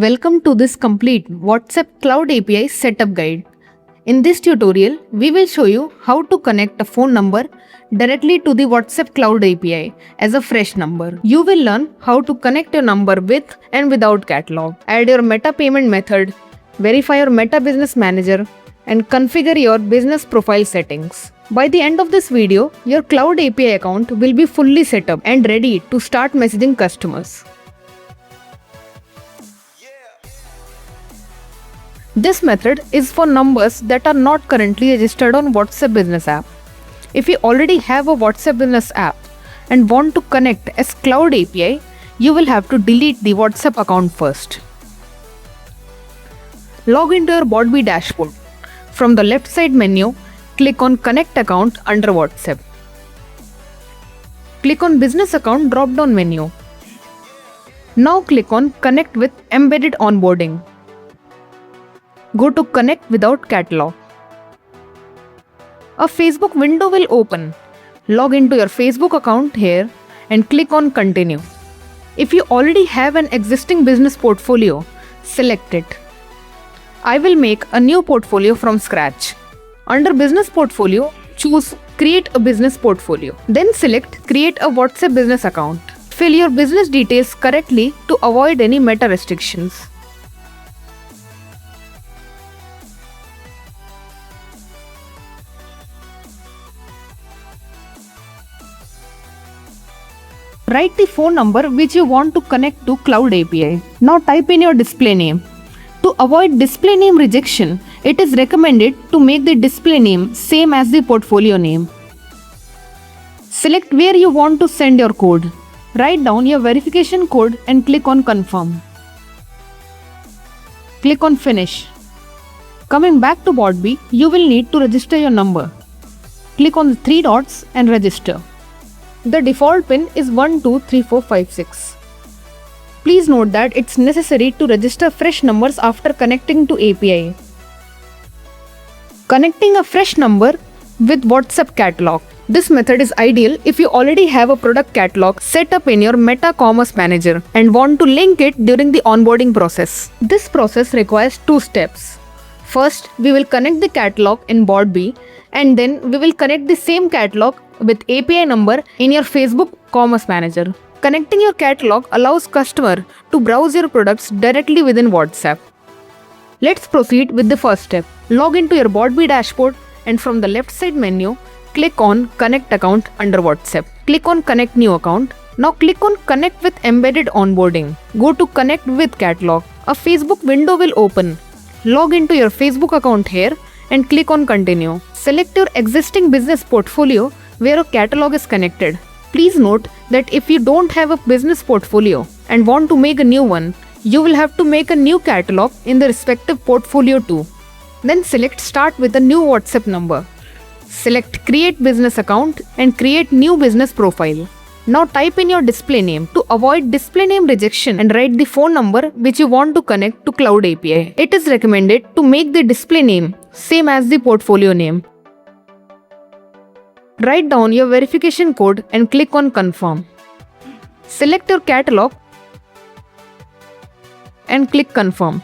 Welcome to this complete WhatsApp Cloud API setup guide. In this tutorial, we will show you how to connect a phone number directly to the WhatsApp Cloud API as a fresh number. You will learn how to connect your number with and without catalog, add your Meta payment method, verify your Meta Business Manager, and configure your business profile settings. By the end of this video, your Cloud API account will be fully set up and ready to start messaging customers. This method is for numbers that are not currently registered on WhatsApp Business app. If you already have a WhatsApp Business app and want to connect as Cloud API, you will have to delete the WhatsApp account first. Log into your BotBee dashboard. From the left side menu, click on Connect Account under WhatsApp. Click on Business Account drop-down menu. Now click on Connect with Embedded Onboarding. Go to Connect without catalog. A Facebook window will open. Log into your Facebook account here and click on Continue. If you already have an existing business portfolio, select it. I will make a new portfolio from scratch. Under Business Portfolio, choose Create a Business Portfolio. Then select Create a WhatsApp Business Account. Fill your business details correctly to avoid any meta restrictions. Write the phone number which you want to connect to Cloud API. Now type in your display name. To avoid display name rejection, it is recommended to make the display name same as the portfolio name. Select where you want to send your code. Write down your verification code and click on Confirm. Click on Finish. Coming back to BotBee, you will need to register your number. Click on the three dots and register. The default PIN is 123456. Please note that it's necessary to register fresh numbers after connecting to API. Connecting a fresh number with WhatsApp catalog. This method is ideal if you already have a product catalog set up in your Meta Commerce Manager and want to link it during the onboarding process. This process requires two steps. First, we will connect the catalog in BotBee, and then we will connect the same catalog with API number in your Facebook Commerce Manager. Connecting your catalog allows customer to browse your products directly within WhatsApp. Let's proceed with the first step. Log into your BotBee dashboard and from the left side menu, click on Connect Account under WhatsApp. Click on Connect New Account. Now click on Connect with Embedded Onboarding. Go to Connect with Catalog. A Facebook window will open. Log into your Facebook account here and click on Continue. Select your existing business portfolio where a catalog is connected. Please note that if you don't have a business portfolio and want to make a new one, you will have to make a new catalog in the respective portfolio too. Then select Start with a new WhatsApp number. Select Create Business Account and create new business profile. Now type in your display name. To avoid display name rejection and write the phone number which you want to connect to Cloud API. It is recommended to make the display name same as the portfolio name. Write down your verification code and click on Confirm. Select your catalog and click Confirm.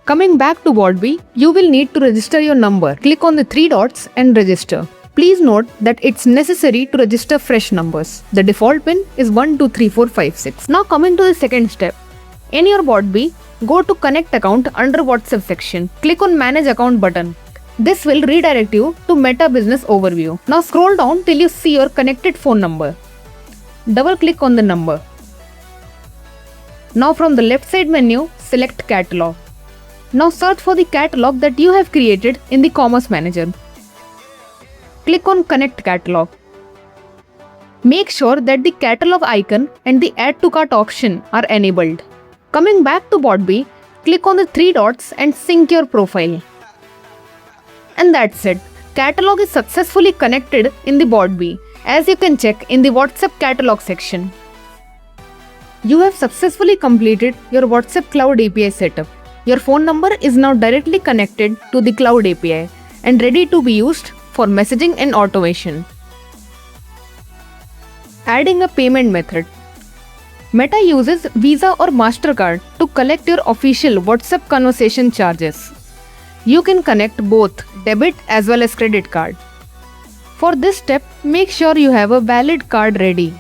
Coming back to BotBee, you will need to register your number. Click on the three dots and register. Please note that it's necessary to register fresh numbers. The default PIN is 123456. Now coming to the second step. In your BotBee, go to Connect Account under WhatsApp section. Click on Manage Account button. This will redirect you to Meta Business Overview. Now scroll down till you see your connected phone number. Double click on the number. Now from the left side menu, select Catalog. Now search for the catalog that you have created in the Commerce Manager. Click on Connect Catalog. Make sure that the catalog icon and the Add to Cart option are enabled. Coming back to BotBee, click on the three dots and sync your profile. And that's it. Catalog is successfully connected in the BotBee, as you can check in the WhatsApp catalog section. You have successfully completed your WhatsApp Cloud API setup. Your phone number is now directly connected to the Cloud API and ready to be used for messaging and automation. Adding a payment method. Meta uses Visa or MasterCard to collect your official WhatsApp conversation charges. You can connect both debit as well as credit card. For this step, make sure you have a valid card ready.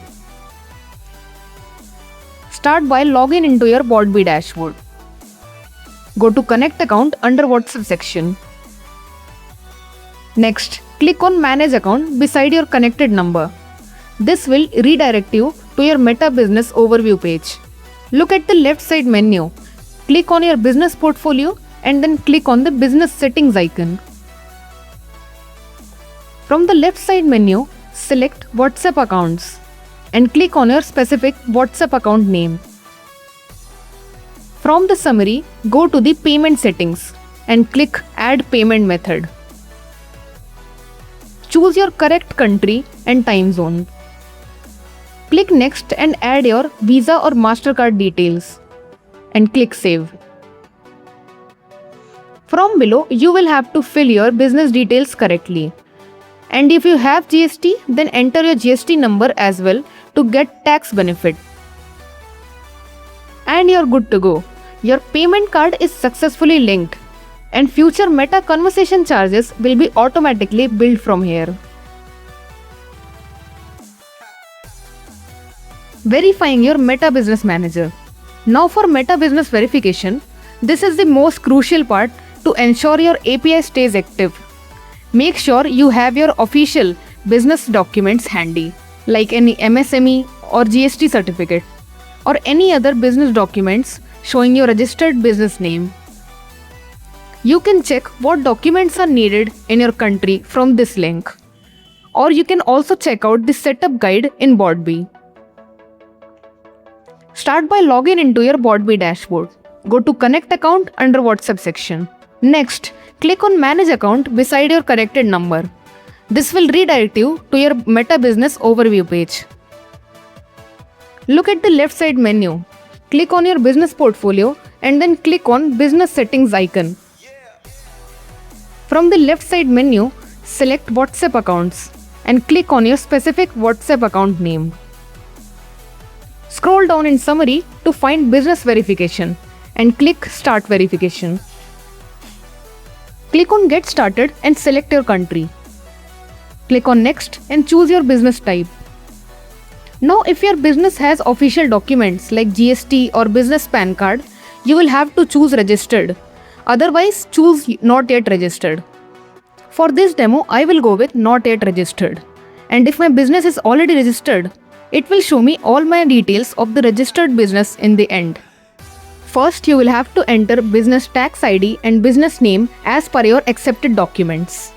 Start by logging into your BotBee dashboard. Go to Connect Account under WhatsApp section. Next, click on Manage Account beside your connected number. This will redirect you to your Meta Business Overview page. Look at the left side menu. Click on your business portfolio and then click on the Business Settings icon. From the left side menu, select WhatsApp Accounts and click on your specific WhatsApp account name. From the summary, go to the Payment Settings and click Add Payment Method. Choose your correct country and time zone. Click Next and add your Visa or MasterCard details and click Save. From below, you will have to fill your business details correctly. And if you have GST, then enter your GST number as well to get tax benefit. And you're good to go. Your payment card is successfully linked and future Meta conversation charges will be automatically billed from here. Verifying your Meta Business Manager. Now for Meta Business Verification, this is the most crucial part to ensure your API stays active. Make sure you have your official business documents handy, like any MSME or GST certificate, or any other business documents showing your registered business name. You can check what documents are needed in your country from this link. Or you can also check out the setup guide in BotBee. Start by logging into your BotBee dashboard. Go to Connect Account under WhatsApp section. Next, click on Manage Account beside your connected number. This will redirect you to your Meta Business Overview page. Look at the left side menu. Click on your business portfolio and then click on Business Settings icon. From the left side menu, select WhatsApp Accounts and click on your specific WhatsApp account name. Scroll down in Summary to find Business Verification and click Start Verification. Click on Get Started and select your country. Click on Next and choose your business type. Now if your business has official documents like GST or business PAN card, you will have to choose Registered. Otherwise, choose Not Yet Registered. For this demo, I will go with Not Yet Registered. And if my business is already registered, it will show me all my details of the registered business in the end. First, you will have to enter business tax ID and business name as per your accepted documents.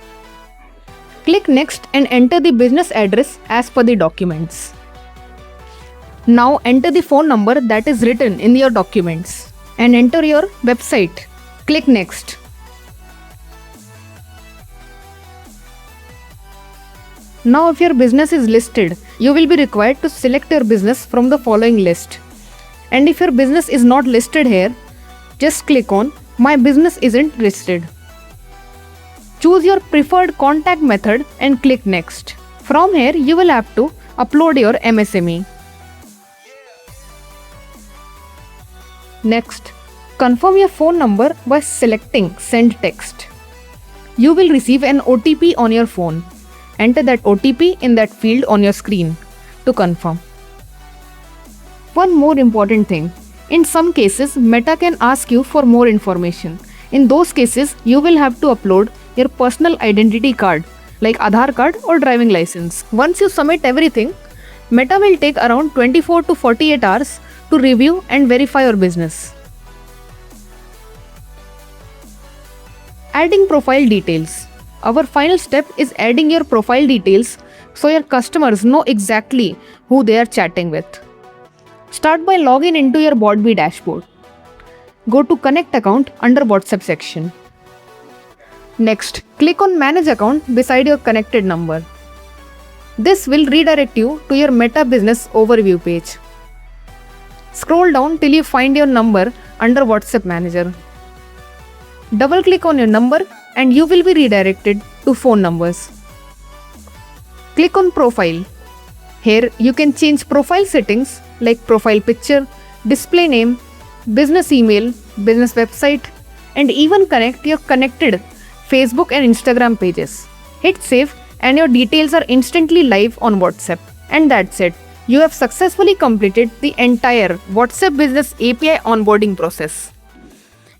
Click Next and enter the business address as per the documents. Now enter the phone number that is written in your documents and enter your website. Click Next. Now if your business is listed, you will be required to select your business from the following list. And if your business is not listed here, just click on My Business Isn't Listed. Choose your preferred contact method and click Next. From here, you will have to upload your MSME. Next, confirm your phone number by selecting Send Text. You will receive an OTP on your phone. Enter that OTP in that field on your screen to confirm. One more important thing. In some cases, Meta can ask you for more information. In those cases, you will have to upload your personal identity card like Aadhaar card or driving license. Once you submit everything, Meta will take around 24 to 48 hours to review and verify your business. Adding profile details. Our final step is adding your profile details so your customers know exactly who they are chatting with. Start by logging into your BotBee dashboard. Go to Connect Account under WhatsApp section. Next, click on Manage Account beside your connected number. This will redirect you to your Meta Business Overview page. Scroll down till you find your number under WhatsApp Manager. Double click on your number and you will be redirected to phone numbers. Click on Profile. Here you can change profile settings like profile picture, display name, business email, business website, and even connect your connected Facebook and Instagram pages. Hit save and your details are instantly live on WhatsApp. And that's it. You have successfully completed the entire WhatsApp Business API onboarding process.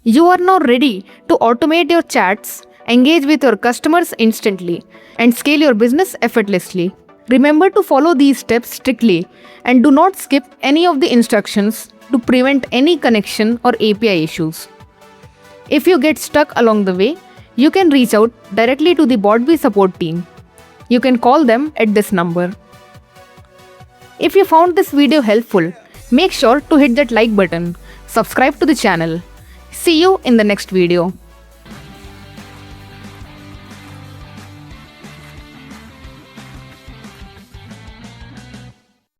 You are now ready to automate your chats, engage with your customers instantly, and scale your business effortlessly. Remember to follow these steps strictly and do not skip any of the instructions to prevent any connection or API issues. If you get stuck along the way, you can reach out directly to the BotBee support team. You can call them at this number. If you found this video helpful, make sure to hit that like button, subscribe to the channel. See you in the next video.